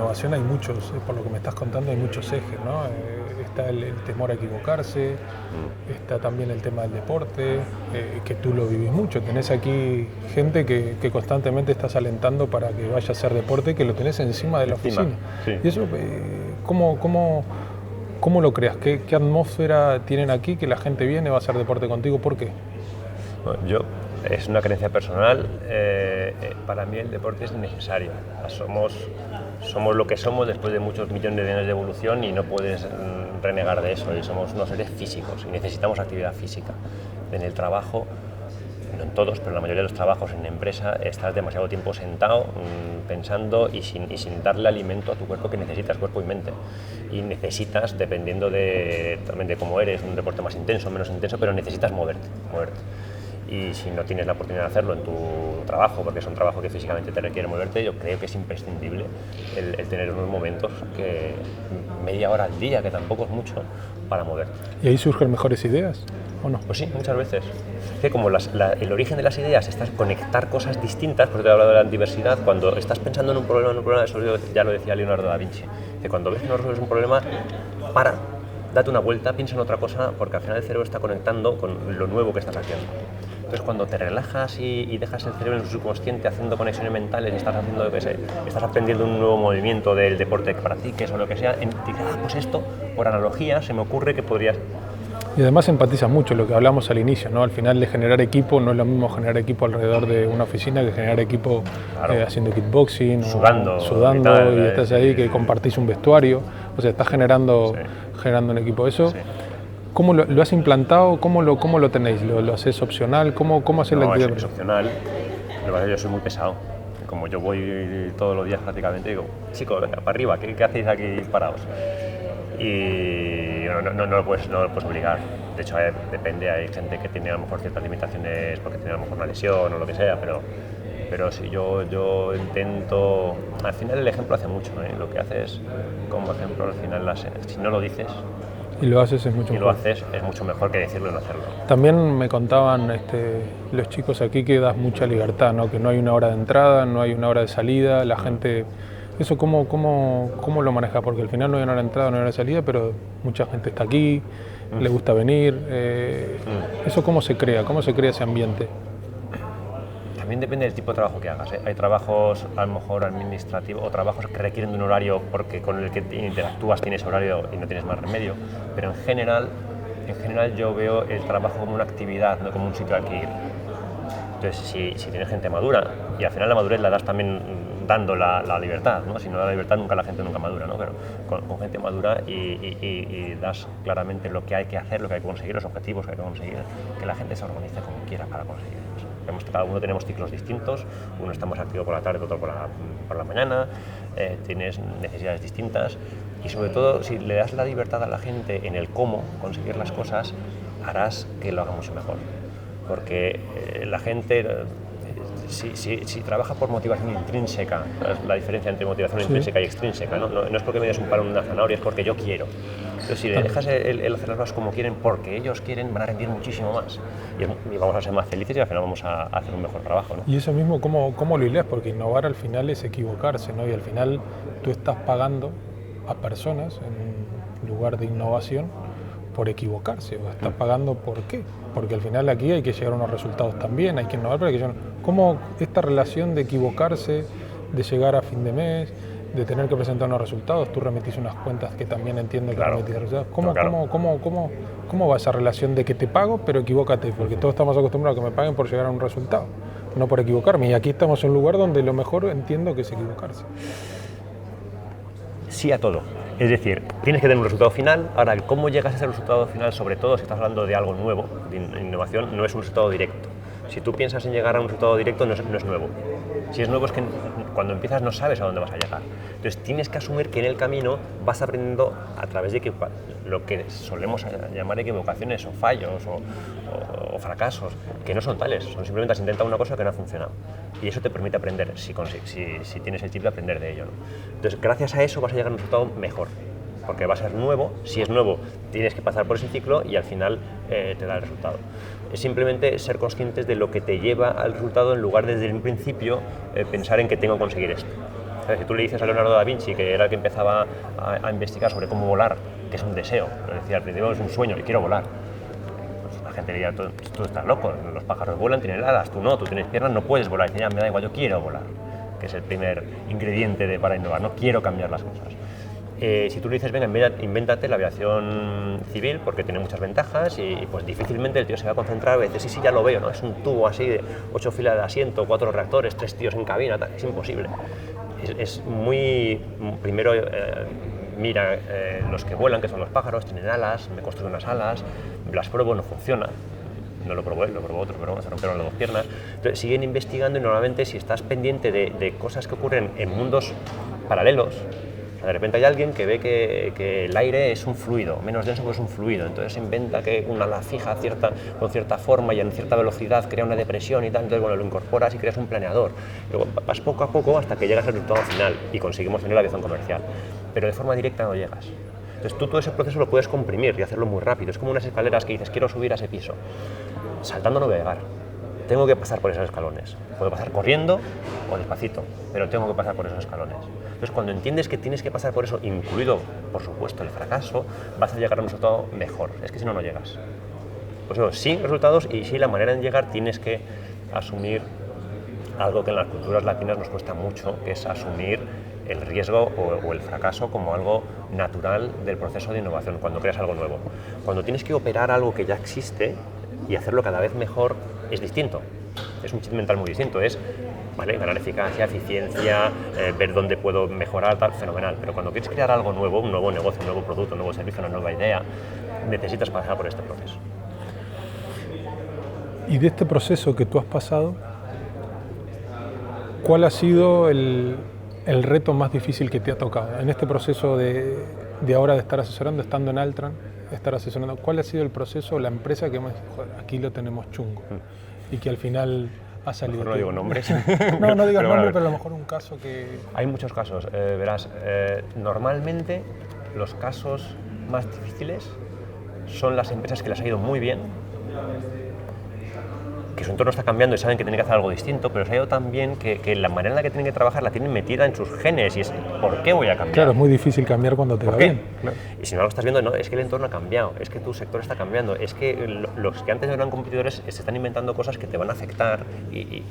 innovación hay muchos, por lo que me estás contando, hay muchos ejes, ¿no? Está el temor a equivocarse, está también el tema del deporte, que tú lo vivís mucho. Tenés aquí gente que constantemente estás alentando para que vaya a hacer deporte, que lo tenés encima de la oficina. Sí. Y eso, ¿cómo lo creas? ¿Qué atmósfera tienen aquí que la gente viene, va a hacer deporte contigo? ¿Por qué? Bueno, es una creencia personal, para mí el deporte es necesario. Somos lo que somos después de muchos millones de años de evolución y no puedes renegar de eso. Y somos unos seres físicos y necesitamos actividad física. En el trabajo, no en todos, pero en la mayoría de los trabajos en empresa estás demasiado tiempo sentado pensando y sin darle alimento a tu cuerpo, que necesitas, cuerpo y mente. Y necesitas, dependiendo también de cómo eres, un deporte más intenso, menos intenso, pero necesitas moverte. Y si no tienes la oportunidad de hacerlo en tu trabajo, porque es un trabajo que físicamente te requiere moverte, yo creo que es imprescindible el tener unos momentos, que media hora al día, que tampoco es mucho, para moverte. ¿Y ahí surgen mejores ideas o no? Pues sí, muchas veces. Es que como el origen de las ideas es conectar cosas distintas, por eso te he hablado de la diversidad, cuando estás pensando en un problema, eso ya lo decía Leonardo da Vinci, que cuando ves que no resuelves un problema, date una vuelta, piensa en otra cosa, porque al final el cerebro está conectando con lo nuevo que estás haciendo. Entonces, cuando te relajas y dejas el cerebro en su subconsciente haciendo conexiones mentales, estás aprendiendo un nuevo movimiento del deporte que practiques o lo que sea, pues esto, por analogía, se me ocurre que podrías... Y además empatizas mucho lo que hablamos al inicio, ¿no? Al final de generar equipo, no es lo mismo generar equipo alrededor de una oficina que generar equipo haciendo kickboxing, sudando y estás ahí, que compartís un vestuario, o sea, estás generando un equipo. Eso, sí. ¿Cómo lo has implantado? ¿Cómo lo tenéis? ¿Lo haces opcional? ¿Cómo haces la actividad? Es opcional. Lo que pasa es que yo soy muy pesado. Como yo voy todos los días prácticamente, digo, chicos, venga, para arriba, ¿qué hacéis aquí parados? Y no lo puedes obligar. De hecho, depende, hay gente que tiene a lo mejor ciertas limitaciones porque tiene a lo mejor una lesión o lo que sea, pero si yo intento... Al final el ejemplo hace mucho, ¿eh? Lo que haces como ejemplo, al final, si no lo dices... Y lo haces es mucho mejor. Y lo haces es mucho mejor que decirlo y no hacerlo. También me contaban los chicos aquí que das mucha libertad, ¿no? Que no hay una hora de entrada, no hay una hora de salida, la gente... ¿Eso cómo lo manejas? Porque al final no hay una hora de entrada, no hay una hora de salida, pero mucha gente está aquí, le gusta venir. ¿Eso cómo se crea? ¿Cómo se crea ese ambiente? También depende del tipo de trabajo que hagas, ¿eh? Hay trabajos a lo mejor administrativos o trabajos que requieren de un horario porque con el que interactúas tienes horario y no tienes más remedio, pero en general yo veo el trabajo como una actividad, no como un sitio al que ir. Entonces, si tienes gente madura, y al final la madurez la das también dando la libertad, ¿no? Si no da la libertad, la gente nunca madura, ¿no? Pero con gente madura y das claramente lo que hay que hacer, lo que hay que conseguir, los objetivos que hay que conseguir, que la gente se organice como quiera para conseguirlos. Cada uno tenemos ciclos distintos, uno está más activo por la tarde, otro por la mañana, tienes necesidades distintas y sobre todo si le das la libertad a la gente en el cómo conseguir las cosas, harás que lo haga mucho mejor. Porque la gente, si trabaja por motivación intrínseca, la diferencia entre motivación intrínseca y extrínseca, ¿no? No es porque me des un palo en una zanahoria, es porque yo quiero. Entonces, si le dejas el hacer las cosas como quieren, porque ellos quieren, van a rendir muchísimo más. Y vamos a ser más felices y al final vamos a hacer un mejor trabajo, ¿no? Y eso mismo, ¿cómo lo hilas? Porque innovar al final es equivocarse, ¿no? Y al final tú estás pagando a personas en lugar de innovación por equivocarse, o estás pagando ¿por qué? Porque al final aquí hay que llegar a unos resultados también, hay que innovar, pero ¿cómo esta relación de equivocarse, de llegar a fin de mes, de tener que presentar unos resultados? Tú remitís unas cuentas que también entiendo que remitís resultados. ¿Cómo va esa relación de que te pago, pero equivócate? Porque todos estamos acostumbrados a que me paguen por llegar a un resultado, no por equivocarme. Y aquí estamos en un lugar donde lo mejor entiendo que es equivocarse. Sí a todo. Es decir, tienes que tener un resultado final. Ahora, ¿cómo llegas a ese resultado final? Sobre todo si estás hablando de algo nuevo, de innovación, no es un resultado directo. Si tú piensas en llegar a un resultado directo, no es nuevo. Si es nuevo es que cuando empiezas no sabes a dónde vas a llegar. Entonces tienes que asumir que en el camino vas aprendiendo a través de lo que solemos llamar equivocaciones o fallos o fracasos, que no son tales, son simplemente has intentado una cosa que no ha funcionado. Y eso te permite aprender, si tienes el chip de aprender de ello, ¿no? Entonces gracias a eso vas a llegar a un resultado mejor, porque va a ser nuevo. Si es nuevo tienes que pasar por ese ciclo y al final te da el resultado. Es simplemente ser conscientes de lo que te lleva al resultado en lugar de desde un principio pensar en que tengo que conseguir esto. Si tú le dices a Leonardo da Vinci, que era el que empezaba a investigar sobre cómo volar, que es un deseo, lo decía al principio, es un sueño, y quiero volar. Pues la gente diría, tú estás loco, los pájaros vuelan, tienen alas, tú no, tú tienes piernas, no puedes volar. Y dice, ya, me da igual, yo quiero volar, que es el primer ingrediente para innovar, no quiero cambiar las cosas. Si tú le dices, venga, invéntate la aviación civil porque tiene muchas ventajas y pues difícilmente el tío se va a concentrar y dice, sí, ya lo veo, ¿no? Es un tubo así de 8 filas de asiento, 4 reactores, 3 tíos en cabina, es imposible. Es muy... Primero mira los que vuelan, que son los pájaros, tienen alas, me construyo unas alas, las pruebo, no funciona. No lo probó él, lo probó otro, pero bueno, se rompieron las 2 piernas. Entonces siguen investigando y normalmente si estás pendiente de cosas que ocurren en mundos paralelos, de repente hay alguien que ve que el aire es un fluido, menos denso que es un fluido, entonces inventa que una ala fija con cierta forma y en cierta velocidad crea una depresión y tal, entonces bueno, lo incorporas y creas un planeador. Luego vas poco a poco hasta que llegas al resultado final y conseguimos tener la aviación comercial, pero de forma directa no llegas. Entonces tú todo ese proceso lo puedes comprimir y hacerlo muy rápido, es como unas escaleras que dices, quiero subir a ese piso, saltando no voy a llegar. Tengo que pasar por esos escalones. Puedo pasar corriendo o despacito, pero tengo que pasar por esos escalones. Entonces, cuando entiendes que tienes que pasar por eso, incluido, por supuesto, el fracaso, vas a llegar a un resultado mejor. Es que si no, no llegas. Pues eso, sí resultados y sí la manera de llegar tienes que asumir algo que en las culturas latinas nos cuesta mucho, que es asumir el riesgo o el fracaso como algo natural del proceso de innovación, cuando creas algo nuevo. Cuando tienes que operar algo que ya existe y hacerlo cada vez mejor, es distinto. Es un chip mental muy distinto, es ganar eficacia, eficiencia, ver dónde puedo mejorar, tal, fenomenal. Pero cuando quieres crear algo nuevo, un nuevo negocio, un nuevo producto, un nuevo servicio, una nueva idea, necesitas pasar por este proceso. Y de este proceso que tú has pasado, ¿cuál ha sido el reto más difícil que te ha tocado? En este proceso de ahora de estar asesorando, estando en Altran, estar asesorando, ¿cuál ha sido el proceso, la empresa que más, joder, aquí lo tenemos chungo? Y que al final ha salido... No digo nombres. No digas nombres, pero a lo mejor un caso que... Hay muchos casos, verás, normalmente los casos más difíciles son las empresas que les ha ido muy bien, que su entorno está cambiando y saben que tienen que hacer algo distinto, pero se ha ido también que la manera en la que tienen que trabajar la tienen metida en sus genes y es ¿por qué voy a cambiar? Claro, es muy difícil cambiar cuando te va bien. Y si no lo estás viendo, no, es que el entorno ha cambiado, es que tu sector está cambiando, es que los que antes eran competidores se están inventando cosas que te van a afectar y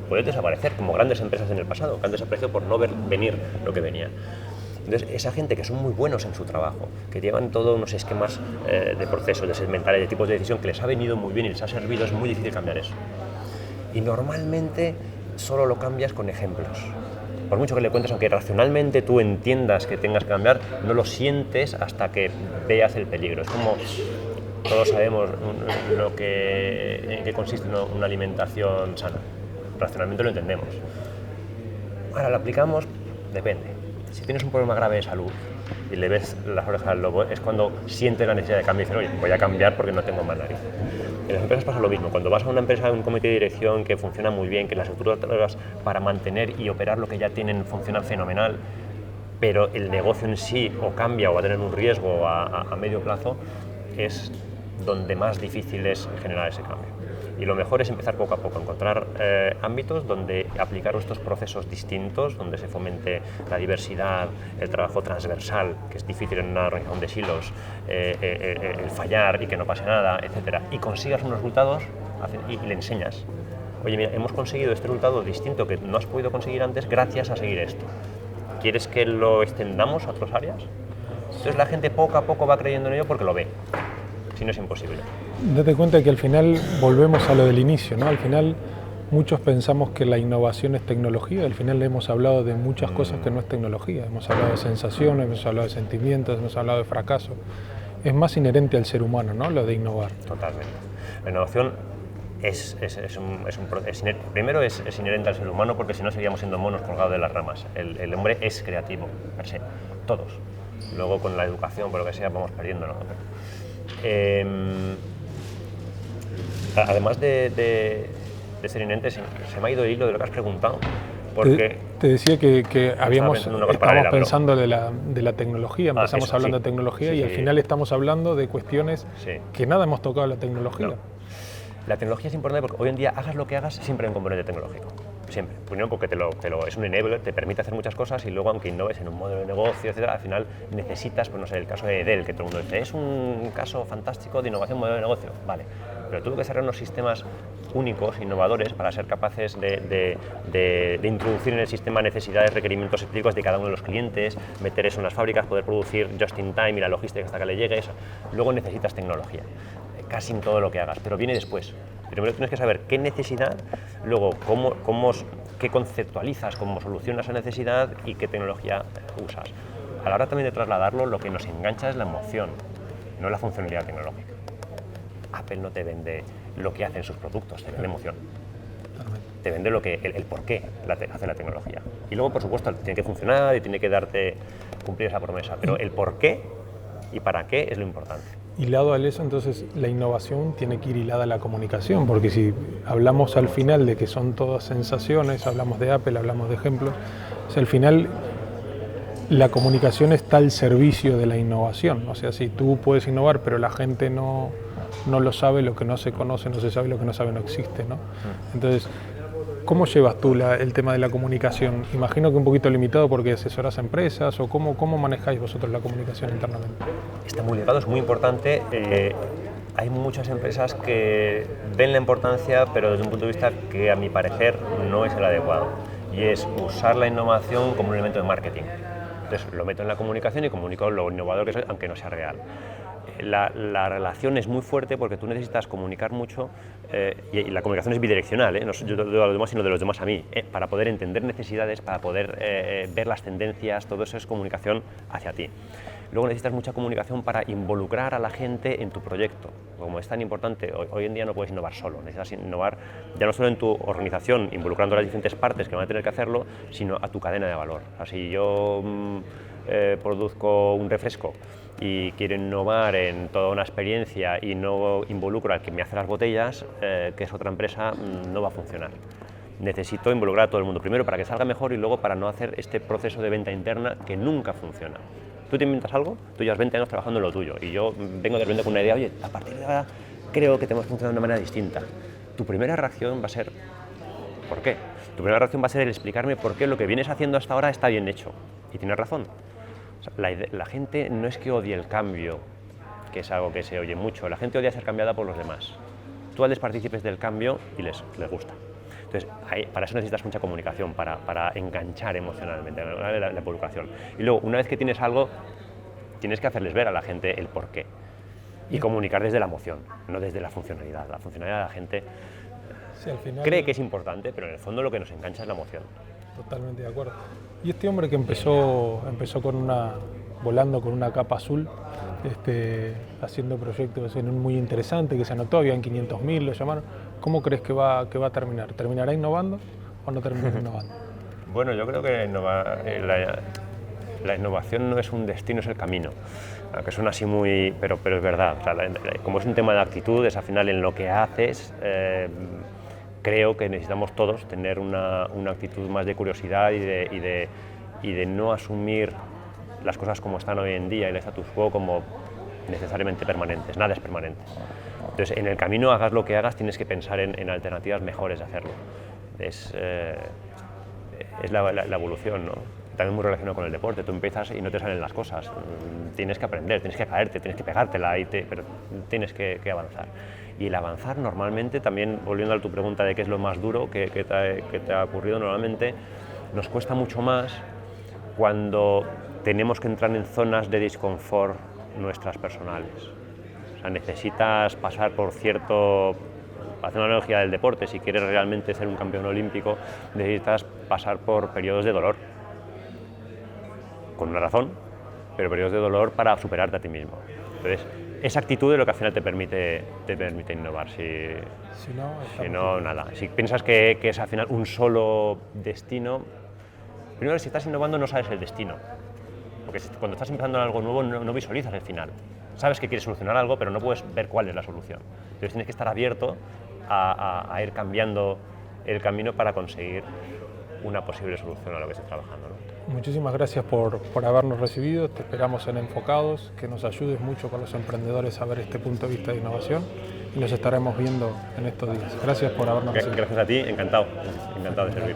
puedes desaparecer, como grandes empresas en el pasado, que han desaparecido por no ver venir lo que venía. Entonces, esa gente que son muy buenos en su trabajo, que llevan todos unos esquemas de procesos, de segmentales, de tipos de decisión, que les ha venido muy bien y les ha servido, es muy difícil cambiar eso. Y normalmente solo lo cambias con ejemplos. Por mucho que le cuentes, aunque racionalmente tú entiendas que tengas que cambiar, no lo sientes hasta que veas el peligro. Es como todos sabemos en qué consiste una alimentación sana. Racionalmente lo entendemos. Ahora, lo aplicamos, depende. Si tienes un problema grave de salud y le ves las orejas al lobo, es cuando sientes la necesidad de cambio y dices, oye, voy a cambiar porque no tengo más nariz. En las empresas pasa lo mismo. Cuando vas a una empresa, a un comité de dirección que funciona muy bien, que las estructuras para mantener y operar lo que ya tienen funcionan fenomenal, pero el negocio en sí o cambia o va a tener un riesgo a medio plazo, es donde más difícil es generar ese cambio. Y lo mejor es empezar poco a poco, encontrar ámbitos donde aplicar estos procesos distintos, donde se fomente la diversidad, el trabajo transversal, que es difícil en una organización de silos, el fallar y que no pase nada, etc. Y consigas unos resultados y le enseñas. Oye, mira, hemos conseguido este resultado distinto que no has podido conseguir antes gracias a seguir esto. ¿Quieres que lo extendamos a otras áreas? Entonces la gente poco a poco va creyendo en ello porque lo ve. Si no es imposible. Date cuenta que al final volvemos a lo del inicio, ¿no? Al final muchos pensamos que la innovación es tecnología, al final hemos hablado de muchas cosas que no es tecnología, hemos hablado de sensaciones, hemos hablado de sentimientos, hemos hablado de fracaso. Es más inherente al ser humano, ¿no? Lo de innovar. Totalmente. La innovación primero es inherente al ser humano porque si no seguiríamos siendo monos colgados de las ramas. El hombre es creativo, per se, todos. Luego con la educación, por lo que sea, vamos perdiéndolo. Además de ser inherente, se me ha ido el hilo de lo que has preguntado. Porque te decía que estábamos pensando de la tecnología, empezamos hablando de tecnología y al final estamos hablando de cuestiones que nada hemos tocado la tecnología. No. La tecnología es importante porque hoy en día, hagas lo que hagas, siempre hay un componente tecnológico. Siempre. Primero porque es un enabler, te permite hacer muchas cosas y luego, aunque innoves en un modelo de negocio, etcétera, al final necesitas, pues no sé, el caso de Dell, que todo el mundo dice, es un caso fantástico de innovación modelo de negocio. Vale, pero tuvo que ser unos sistemas únicos, innovadores, para ser capaces de introducir en el sistema necesidades, requerimientos específicos de cada uno de los clientes, meter eso en las fábricas, poder producir just in time y la logística hasta que le llegue eso. Luego necesitas tecnología, casi en todo lo que hagas, pero viene después. Primero tienes que saber qué necesidad, luego qué conceptualizas, cómo solucionas esa necesidad y qué tecnología usas. A la hora también de trasladarlo, lo que nos engancha es la emoción, no la funcionalidad tecnológica. Apple no te vende lo que hacen sus productos, te vende emoción. Te vende el por qué hace la tecnología. Y luego, por supuesto, tiene que funcionar y tiene que cumplir esa promesa, pero el por qué y para qué es lo importante. Hilado a eso, entonces la innovación tiene que ir hilada a la comunicación, porque si hablamos al final de que son todas sensaciones, hablamos de Apple, hablamos de ejemplos, o sea, al final la comunicación está al servicio de la innovación. O sea, si tú puedes innovar, pero la gente no lo sabe, lo que no se conoce no se sabe, lo que no sabe no existe, ¿no? Entonces, ¿cómo llevas tú el tema de la comunicación? Imagino que un poquito limitado porque asesoras a empresas, o ¿cómo manejáis vosotros la comunicación internamente? Está muy ligado, es muy importante. Hay muchas empresas que ven la importancia, pero desde un punto de vista que a mi parecer no es el adecuado, y es usar la innovación como un elemento de marketing. Entonces lo meto en la comunicación y comunico lo innovador que soy, aunque no sea real. La relación es muy fuerte porque tú necesitas comunicar mucho y la comunicación es bidireccional, no yo de los demás sino de los demás a mí, para poder entender necesidades, para poder ver las tendencias, todo eso es comunicación hacia ti. Luego necesitas mucha comunicación para involucrar a la gente en tu proyecto. Como es tan importante, hoy en día no puedes innovar solo, necesitas innovar ya no solo en tu organización, involucrando a las diferentes partes que van a tener que hacerlo, sino a tu cadena de valor. O sea, si yo produzco un refresco y quiero innovar en toda una experiencia y no involucro al que me hace las botellas, que es otra empresa, no va a funcionar. Necesito involucrar a todo el mundo, primero para que salga mejor y luego para no hacer este proceso de venta interna que nunca funciona. Tú te inventas algo, tú llevas 20 años trabajando en lo tuyo y yo vengo de repente con una idea, oye, a partir de ahora creo que tenemos que funcionar de una manera distinta. Tu primera reacción va a ser, ¿por qué? Tu primera reacción va a ser el explicarme por qué lo que vienes haciendo hasta ahora está bien hecho. Y tienes razón. O sea, la gente no es que odie el cambio, que es algo que se oye mucho, la gente odia ser cambiada por los demás. Tú les participes del cambio y les gusta. Entonces, para eso necesitas mucha comunicación, para enganchar emocionalmente la involucración. Y luego, una vez que tienes algo, tienes que hacerles ver a la gente el porqué. Y comunicar desde la emoción, no desde la funcionalidad. La funcionalidad la gente sí, al final cree que es importante, pero en el fondo lo que nos engancha es la emoción. Totalmente de acuerdo. Y este hombre que empezó volando con una capa azul, haciendo proyectos muy interesantes, que se anotó, habían 500.000, lo llamaron. ¿Cómo crees que va a terminar? ¿Terminará innovando o no terminará innovando? Bueno, yo creo que la innovación no es un destino, es el camino. Aunque suena así muy... pero es verdad. O sea, como es un tema de actitudes, al final en lo que haces, creo que necesitamos todos tener una actitud más de curiosidad y de no asumir las cosas como están hoy en día y el status quo como necesariamente permanentes. Nada es permanente. Entonces, en el camino, hagas lo que hagas, tienes que pensar en alternativas mejores de hacerlo. Es la evolución, ¿no? También muy relacionado con el deporte. Tú empiezas y no te salen las cosas. Tienes que aprender, tienes que caerte, tienes que pegártela, pero tienes que avanzar. Y el avanzar normalmente, también volviendo a tu pregunta de qué es lo más duro que te ha ocurrido, normalmente nos cuesta mucho más cuando tenemos que entrar en zonas de disconfort nuestras personales. O sea, necesitas pasar por cierto... Hacer una analogía del deporte, si quieres realmente ser un campeón olímpico, necesitas pasar por periodos de dolor. Con una razón, pero periodos de dolor para superarte a ti mismo. Entonces, esa actitud es lo que al final te permite innovar. Si no, nada. Si piensas que es al final un solo destino, primero si estás innovando no sabes el destino. Porque cuando estás empezando en algo nuevo no visualizas el final. Sabes que quieres solucionar algo, pero no puedes ver cuál es la solución. Entonces tienes que estar abierto a ir cambiando el camino para conseguir una posible solución a lo que estés trabajando, ¿no? Muchísimas gracias por habernos recibido. Te esperamos en Enfocados, que nos ayudes mucho con los emprendedores a ver este punto de vista de innovación. y nos estaremos viendo en estos días. Gracias por habernos recibido. Gracias a ti, encantado de servir.